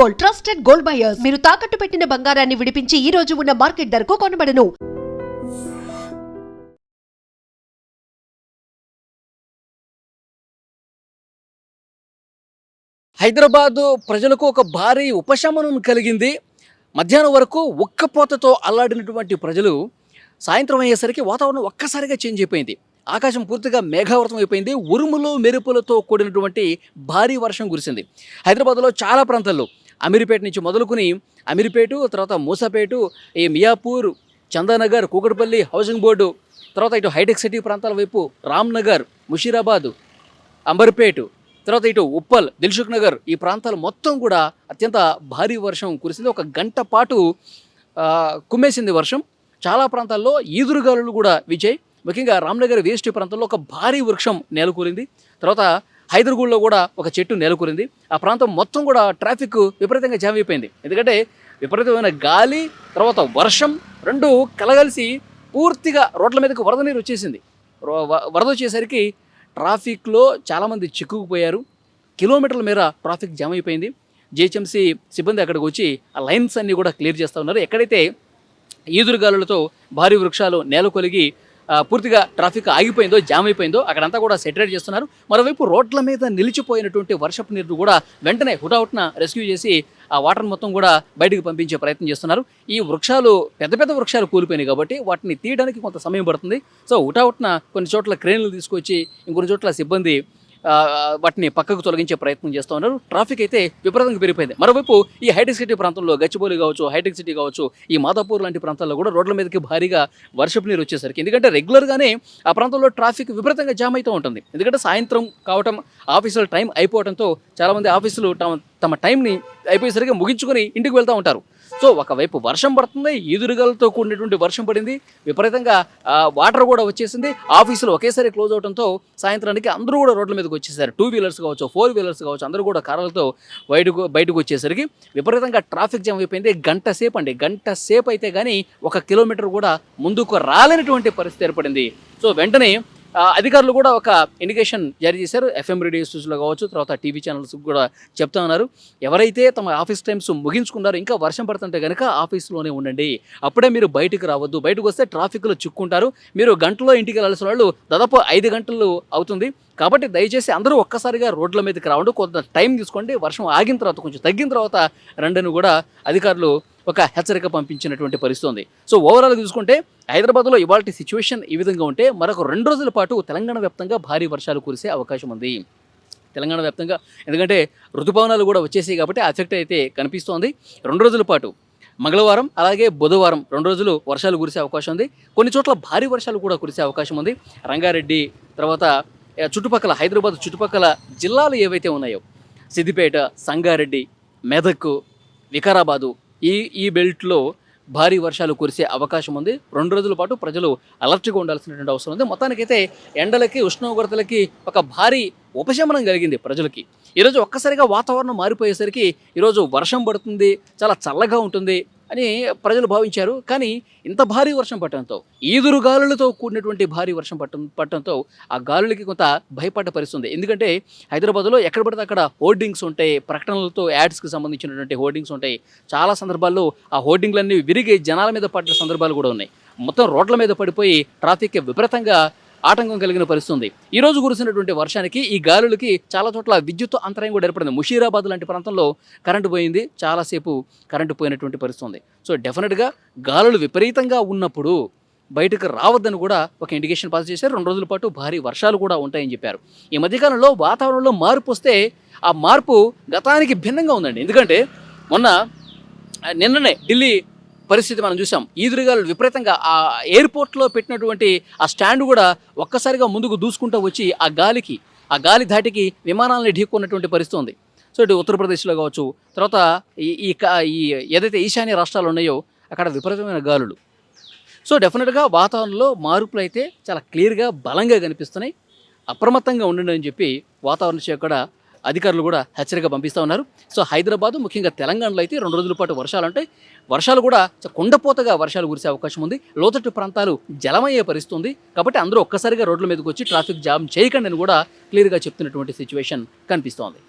Gold, trusted gold buyers. మీరు తాకట్టు పెట్టిన బంగారాన్ని విడిపించి ఈ రోజు ఉన్న మార్కెట్ ధరకు కొనబడను. హైదరాబాదు ప్రజలకు ఒక భారీ ఉపశమనం కలిగింది. మధ్యాహ్నం వరకు ఉక్కపోతతో అల్లాడినటువంటి ప్రజలు సాయంత్రం అయ్యేసరికి వాతావరణం ఒక్కసారిగా చేంజ్ అయిపోయింది. ఆకాశం పూర్తిగా మేఘావృతం అయిపోయింది. ఉరుములు మెరుపులతో కూడినటువంటి భారీ వర్షం కురిసింది. హైదరాబాద్లో చాలా ప్రాంతాల్లో అమీర్పేట నుంచి మొదలుకొని అమీర్పేట, తర్వాత మూసాపేట, ఈ మియాపూర్, చందానగర్, కూకట్పల్లి, హౌసింగ్ బోర్డు, తర్వాత ఇటు హైటెక్ సిటీ ప్రాంతాల వైపు రామ్నగర్, ముషీరాబాదు, అంబర్పేట, తర్వాత ఇటు ఉప్పల్, దిల్సుఖ్ నగర్, ఈ ప్రాంతాలు మొత్తం కూడా అత్యంత భారీ వర్షం కురిసింది. ఒక గంట పాటు కుమ్మేసింది వర్షం. చాలా ప్రాంతాల్లో ఈదురుగాలులు కూడా వీచాయి. ముఖ్యంగా రామ్నగర్ వేస్ట్ ప్రాంతంలో ఒక భారీ వృక్షం నేలకూలింది. తర్వాత హైదర్గూడ్లో కూడా ఒక చెట్టు నేలకూలింది. ఆ ప్రాంతం మొత్తం కూడా ట్రాఫిక్ విపరీతంగా జామ్ అయిపోయింది. ఎందుకంటే విపరీతమైన గాలి, తర్వాత వర్షం రెండు కలగలిసి పూర్తిగా రోడ్ల మీదకి వరద నీరు వచ్చేసింది. వరద వచ్చేసరికి ట్రాఫిక్లో చాలామంది చిక్కుకుపోయారు. కిలోమీటర్ల మేర ట్రాఫిక్ జామ్ అయిపోయింది. జిహెచ్ఎంసీ సిబ్బంది అక్కడికి వచ్చి ఆ లైన్స్ అన్నీ కూడా క్లియర్ చేస్తూ ఉన్నారు. ఎక్కడైతే ఈదురుగాలులతో భారీ వృక్షాలు నేలకొలిగి పూర్తిగా ట్రాఫిక్ ఆగిపోయిందో, జామ్ అయిపోయిందో అక్కడంతా కూడా సెటరేట్ చేస్తున్నారు. మరోవైపు రోడ్ల మీద నిలిచిపోయినటువంటి వర్షపు నీరు కూడా వెంటనే హుటాహుటిన రెస్క్యూ చేసి ఆ వాటర్ మొత్తం కూడా బయటకు పంపించే ప్రయత్నం చేస్తున్నారు. ఈ వృక్షాలు పెద్ద పెద్ద వృక్షాలు కూలిపోయినాయి కాబట్టి వాటిని తీయడానికి కొంత సమయం పడుతుంది. సో హుటాహుటిన కొన్ని చోట్ల క్రేన్లు తీసుకొచ్చి ఇంకొన్ని చోట్ల సిబ్బంది వాటిని పక్కకు తొలగించే ప్రయత్నం చేస్తూ ఉన్నారు. ట్రాఫిక్ అయితే విపరీతంగా పెరిగిపోయింది. మరోవైపు ఈ హైటెక్ సిటీ ప్రాంతంలో గచ్చిబౌలి కావచ్చు, హైటెక్ సిటీ కావచ్చు, ఈ మాదాపూర్ లాంటి ప్రాంతాల్లో కూడా రోడ్ల మీదకి భారీగా వర్షపు నీరు వచ్చేసరికి, ఎందుకంటే రెగ్యులర్గానే ఆ ప్రాంతంలో ట్రాఫిక్ విపరీతంగా జామ్ అవుతూ ఉంటుంది. ఎందుకంటే సాయంత్రం కావటం, ఆఫీసుల టైం అయిపోవడంతో చాలామంది ఆఫీసులు తమ టైంని అయిపోయేసరికి ముగించుకొని ఇంటికి వెళ్తూ ఉంటారు. సో ఒకవైపు వర్షం పడుతుంది, ఈదురుగాలతో కూడినటువంటి వర్షం పడింది, విపరీతంగా వాటర్ కూడా వచ్చేసింది. ఆఫీసులు ఒకేసారి క్లోజ్ అవడంతో సాయంత్రానికి అందరూ కూడా రోడ్ల మీదకి వచ్చేసారు. 2 వీలర్స్ కావచ్చు, 4 వీలర్స్ కావచ్చు, అందరూ కూడా కార్లతో బయటకు వచ్చేసరికి విపరీతంగా ట్రాఫిక్ జామ్ అయిపోయింది. గంట సేపు అయితే కానీ 1 కిలోమీటర్ కూడా ముందుకు రాలేనటువంటి పరిస్థితి ఏర్పడింది. సో వెంటనే అధికారులు కూడా ఒక ఇండికేషన్ జారీ చేశారు. FM రేడియో స్టేషన్లో కావచ్చు, తర్వాత టీవీ ఛానల్స్ కూడా చెప్తా ఉన్నారు, ఎవరైతే తమ ఆఫీస్ టైమ్స్ ముగించుకున్నారో ఇంకా వర్షం పడుతుంటే కనుక ఆఫీస్లోనే ఉండండి, అప్పుడే మీరు బయటకు రావద్దు. బయటకు వస్తే ట్రాఫిక్లో చిక్కుంటారు. మీరు గంటలో ఇంటికి వెళ్ళాల్సిన వాళ్ళు దాదాపు 5 గంటలు అవుతుంది. కాబట్టి దయచేసి అందరూ ఒక్కసారిగా రోడ్ల మీదకి రావడం, కొంత టైం తీసుకోండి, వర్షం ఆగిన తర్వాత కొంచెం తగ్గిన తర్వాత రండని కూడా అధికారులు ఒక హెచ్చరిక పంపించినటువంటి పరిస్థితి ఉంది. సో ఓవరాల్గా చూసుకుంటే హైదరాబాద్లో ఇవాళ సిచ్యువేషన్ ఈ విధంగా ఉంటే మరొక 2 రోజుల పాటు తెలంగాణ వ్యాప్తంగా భారీ వర్షాలు కురిసే అవకాశం ఉంది. తెలంగాణ వ్యాప్తంగా ఎందుకంటే ఋతుపవనాలు కూడా వచ్చేసాయి కాబట్టి ఎఫెక్ట్ అయితే కనిపిస్తోంది. 2 రోజుల పాటు మంగళవారం అలాగే బుధవారం 2 రోజులు వర్షాలు కురిసే అవకాశం ఉంది. కొన్ని చోట్ల భారీ వర్షాలు కూడా కురిసే అవకాశం ఉంది. రంగారెడ్డి, తర్వాత చుట్టుపక్కల హైదరాబాద్ చుట్టుపక్కల జిల్లాలు ఏవైతే ఉన్నాయో సిద్దిపేట, సంగారెడ్డి, మెదక్, వికారాబాదు, ఈ బెల్ట్లో భారీ వర్షాలు కురిసే అవకాశం ఉంది. 2 రోజుల పాటు ప్రజలు అలర్ట్గా ఉండాల్సినటువంటి అవసరం ఉంది. మొత్తానికైతే ఎండలకి, ఉష్ణోగ్రతలకి ఒక భారీ ఉపశమనం కలిగింది ప్రజలకి. ఈరోజు ఒక్కసారిగా వాతావరణం మారిపోయేసరికి ఈరోజు వర్షం పడుతుంది, చాలా చల్లగా ఉంటుంది అని ప్రజలు భావించారు. కానీ ఇంత భారీ వర్షం పట్టడంతో, ఈదురు గాలులతో కూడినటువంటి భారీ వర్షం పట్టడంతో ఆ గాలులకి కొంత భయపడ్డ పరిస్థితుంది. ఎందుకంటే హైదరాబాద్లో ఎక్కడ పడితే అక్కడ హోర్డింగ్స్ ఉంటాయి, ప్రకటనలతో యాడ్స్కి సంబంధించినటువంటి హోర్డింగ్స్ ఉంటాయి. చాలా సందర్భాల్లో ఆ హోర్డింగ్లన్నీ విరిగి జనాల మీద పడ్డ సందర్భాలు కూడా ఉన్నాయి. మొత్తం రోడ్ల మీద పడిపోయి ట్రాఫిక్ విపరీతంగా ఆటంకం కలిగిన పరిస్థితి ఉంది. ఈరోజు కురిసినటువంటి వర్షానికి, ఈ గాలులకి చాలా చోట్ల విద్యుత్ అంతరాయం కూడా ఏర్పడింది. ముషీరాబాద్ లాంటి ప్రాంతంలో కరెంటు పోయింది, చాలాసేపు కరెంటు పోయినటువంటి పరిస్థితి ఉంది. సో డెఫినెట్గా గాలులు విపరీతంగా ఉన్నప్పుడు బయటకు రావద్దని కూడా ఒక ఇండికేషన్ పాస్ చేశారు. 2 రోజుల పాటు భారీ వర్షాలు కూడా ఉంటాయని చెప్పారు. ఈ మధ్యకాలంలో వాతావరణంలో మార్పు వస్తే ఆ మార్పు గతానికి భిన్నంగా ఉందండి. ఎందుకంటే నిన్ననే ఢిల్లీ పరిస్థితి మనం చూసాం. ఈదురుగాలు విపరీతంగా ఆ ఎయిర్పోర్ట్లో పెట్టినటువంటి ఆ స్టాండ్ కూడా ఒక్కసారిగా ముందుకు దూసుకుంటూ వచ్చి ఆ గాలి ధాటికి విమానాలని ఢీకొన్నటువంటి పరిస్థితి ఉంది. సో ఇటు ఉత్తరప్రదేశ్లో కావచ్చు, తర్వాత ఈ ఏదైతే ఈశాన్య రాష్ట్రాలు ఉన్నాయో అక్కడ విపరీతమైన గాలులు. సో డెఫినెట్గా వాతావరణంలో మార్పులు అయితే చాలా క్లియర్గా బలంగా కనిపిస్తున్నాయి. అప్రమత్తంగా ఉండండి అని చెప్పి వాతావరణ శాఖ కూడా అధికారులు కూడా హెచ్చరిక పంపిస్తూ ఉన్నారు. సో హైదరాబాదు, ముఖ్యంగా తెలంగాణలో అయితే 2 రోజుల పాటు వర్షాలు ఉంటాయి. వర్షాలు కూడా కుండపోతగా వర్షాలు కురిసే అవకాశం ఉంది. లోతట్టు ప్రాంతాలు జలమయ్యే పరిస్థితి ఉంది. కాబట్టి అందరూ ఒక్కసారిగా రోడ్ల మీదకి వచ్చి ట్రాఫిక్ జామ్ చేయకండి అని కూడా క్లియర్గా చెప్తున్నటువంటి సిచ్యువేషన్ కనిపిస్తోంది.